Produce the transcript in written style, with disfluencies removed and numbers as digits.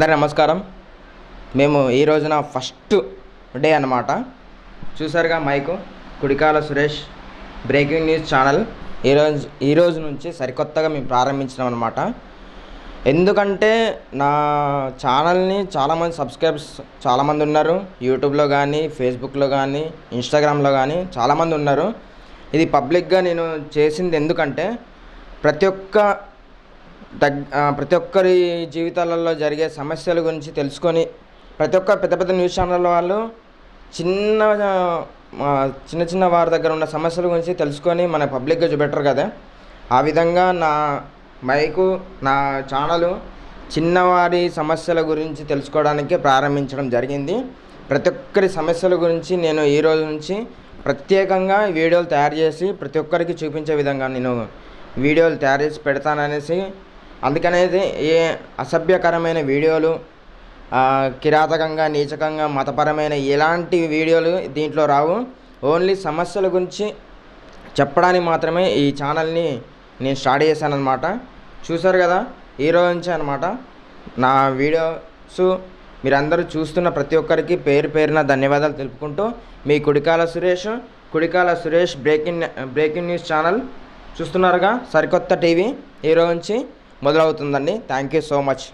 అందరికీ నమస్కారం. మేము ఈ రోజున ఫస్ట్ డే అన్నమాట. చూసారుగా mic Kudikala Suresh breaking news channel ఈరోజు నుంచి సరికొత్తగా మేము ప్రారంభించినాం అన్నమాట. ఎందుకంటే నా ఛానల్ని చాలామంది సబ్స్క్రైబర్స్ చాలామంది ఉన్నారు. యూట్యూబ్లో కానీ, ఫేస్బుక్లో కానీ, ఇన్స్టాగ్రామ్లో కానీ చాలామంది ఉన్నారు. ఇది పబ్లిక్గా నేను చేసింది ఎందుకంటే ప్రతి ఒక్కరి జీవితాలలో జరిగే సమస్యల గురించి తెలుసుకొని ప్రతి ఒక్క పెద్ద పెద్ద న్యూస్ ఛానల్ వాళ్ళు చిన్న చిన్న వారి దగ్గర ఉన్న సమస్యల గురించి తెలుసుకొని మన పబ్లిక్గా చూపెట్టరు కదా. ఆ విధంగా నా మైకు నా ఛానలు చిన్నవారి సమస్యల గురించి తెలుసుకోవడానికి ప్రారంభించడం జరిగింది. ప్రతి ఒక్కరి సమస్యల గురించి నేను ఈరోజు నుంచి ప్రత్యేకంగా వీడియోలు తయారు చేసి ప్రతి ఒక్కరికి చూపించే విధంగా నేను వీడియోలు తయారు చేసి పెడతాననేసి, అందుకనేది ఏ అసభ్యకరమైన వీడియోలు, కిరాతకంగా, నీచకంగా, మతపరమైన ఎలాంటి వీడియోలు దీంట్లో రావు. ఓన్లీ సమస్యల గురించి చెప్పడానికి మాత్రమే ఈ ఛానల్ని నేను స్టార్ట్ చేశాను అనమాట. చూసారు కదా, ఈరోజు నుంచి అనమాట నా వీడియోస్ మీరందరూ చూస్తున్న ప్రతి ఒక్కరికి పేరు పేరున ధన్యవాదాలు తెలుపుకుంటూ, మీ Kudikala Suresh breaking news channel చూస్తున్నారుగా. సరికొత్త టీవీ ఈరోజు నుంచి మొదలవుతుందండి. Thank you so much.